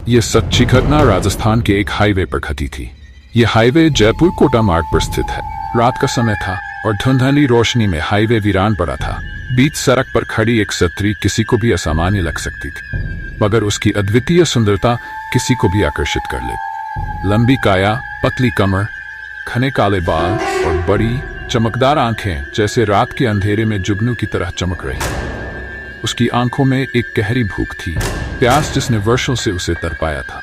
ये सच्ची घटना राजस्थान के एक हाईवे पर घटी थी। ये हाईवे जयपुर कोटा मार्ग पर स्थित है। रात का समय था और धुंधली रोशनी में हाईवे वीरान पड़ा था। बीच सड़क पर खड़ी एक स्त्री किसी को भी असामान्य लग सकती थी, मगर उसकी अद्वितीय सुंदरता किसी को भी आकर्षित कर ले। लंबी काया, पतली कमर, घने काले बाल और बड़ी चमकदार आंखें जैसे रात के अंधेरे में जुगनू की तरह चमक रही। उसकी आंखों में एक गहरी भूख थी, प्यास जिसने वर्षों से उसे तरपाया था।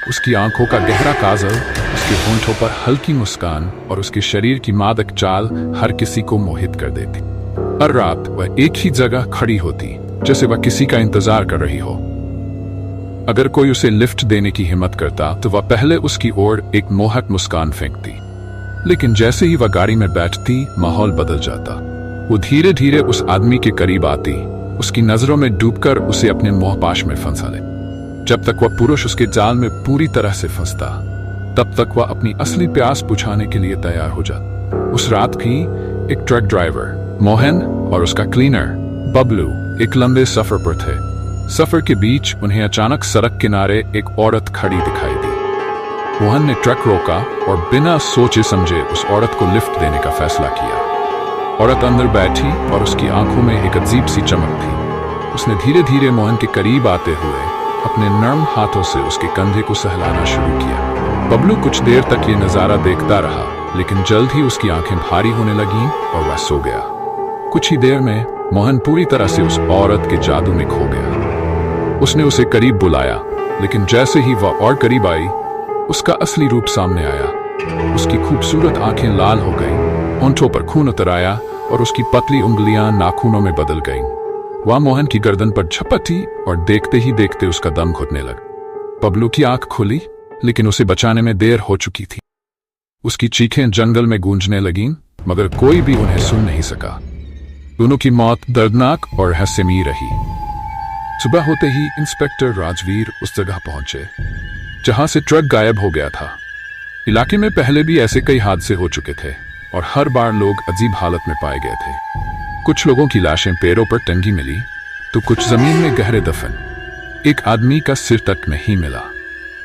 उसकी आंखों का गहरा काजल, उसके होंठों पर हल्की मुस्कान और उसके शरीर की मादक चाल हर किसी को मोहित कर देती। हर रात वह एक ही जगह खड़ी होती, जैसे वह किसी का इंतजार कर रही हो। अगर कोई उसे लिफ्ट देने की हिम्मत करता तो वह पहले उसकी ओर एक मोहक मुस्कान फेंकती, लेकिन जैसे ही वह गाड़ी में बैठती माहौल बदल जाता। वो धीरे धीरे उस आदमी के करीब आती, उसकी नजरों में डूबकर उसे अपने मोहपाश में फंसा ले। जब तक वह पुरुष उसके जाल में पूरी तरह से फंसता, तब तक वह अपनी असली प्यास बुझाने के लिए तैयार हो जाता। उस रात भी एक ट्रक ड्राइवर मोहन और उसका क्लीनर बबलू एक लंबे सफर पर थे। सफर के बीच उन्हें अचानक सड़क किनारे एक औरत खड़ी दिखाई दी। मोहन ने ट्रक रोका और बिना सोचे समझे उस औरत को लिफ्ट देने का फैसला किया। औरत अंदर बैठी और उसकी आंखों में एक अजीब सी चमक थी। उसने धीरे धीरे मोहन के करीब आते हुए अपने नर्म हाथों से उसके कंधे को सहलाना शुरू किया। बबलू कुछ देर तक ये नजारा देखता रहा, लेकिन जल्द ही उसकी आंखें भारी होने लगीं और वह सो गया। कुछ ही देर में मोहन पूरी तरह से उस औरत के जादू में खो गया। उसने उसे करीब बुलाया, लेकिन जैसे ही वह और करीब आई, उसका असली रूप सामने आया। उसकी खूबसूरत आंखें लाल हो गईं, होंठों पर खून उतर आया और उसकी पतली उंगलियां नाखूनों में बदल गईं। वह मोहन की गर्दन पर झपटी और देखते ही देखते उसका दम घुटने लगा। बबलू की आंख खुली, लेकिन उसे बचाने में देर हो चुकी थी। उसकी चीखें जंगल में गूंजने लगीं, मगर कोई भी उन्हें सुन नहीं सका। दोनों की मौत दर्दनाक और रहस्यमयी रही। सुबह होते ही इंस्पेक्टर राजवीर उस जगह पहुंचे जहां से ट्रक गायब हो गया था। इलाके में पहले भी ऐसे कई हादसे हो चुके थे और हर बार लोग अजीब हालत में पाए गए थे। कुछ लोगों की लाशें पैरों पर टंगी मिली, तो कुछ जमीन में गहरे दफन। एक आदमी का सिर तक नहीं मिला।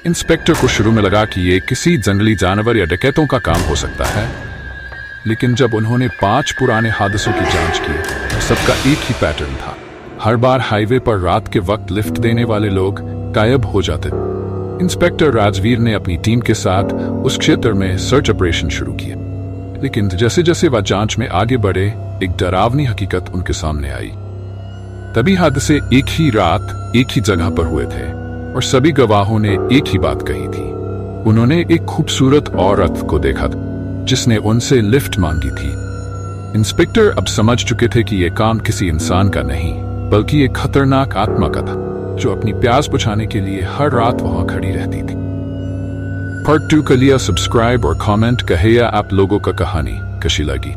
इंस्पेक्टर को शुरू में लगा कि ये किसी जंगली जानवर या डकैतों का काम हो सकता है, लेकिन जब उन्होंने 5 पुराने हादसों की जांच की तो सबका एक ही पैटर्न था। हर बार हाईवे पर रात के वक्त लिफ्ट देने वाले लोग गायब हो जाते। इंस्पेक्टर राजवीर ने अपनी टीम के साथ उस क्षेत्र में सर्च ऑपरेशन शुरू किया, लेकिन जैसे जैसे वह जांच में आगे बढ़े, एक डरावनी हकीकत उनके सामने आई। तभी हादसे एक ही रात एक ही जगह पर हुए थे और सभी गवाहों ने एक ही बात कही थी। उन्होंने एक खूबसूरत औरत को देखा जिसने उनसे लिफ्ट मांगी थी। इंस्पेक्टर अब समझ चुके थे कि यह काम किसी इंसान का नहीं, बल्कि एक खतरनाक आत्मा का था, जो अपनी प्यास बुझाने के लिए हर रात वहां खड़ी रहती थी। पार्ट 2 के लिए सब्सक्राइब और कमेंट कहिए आप लोगों का कहानी कैसी लगी।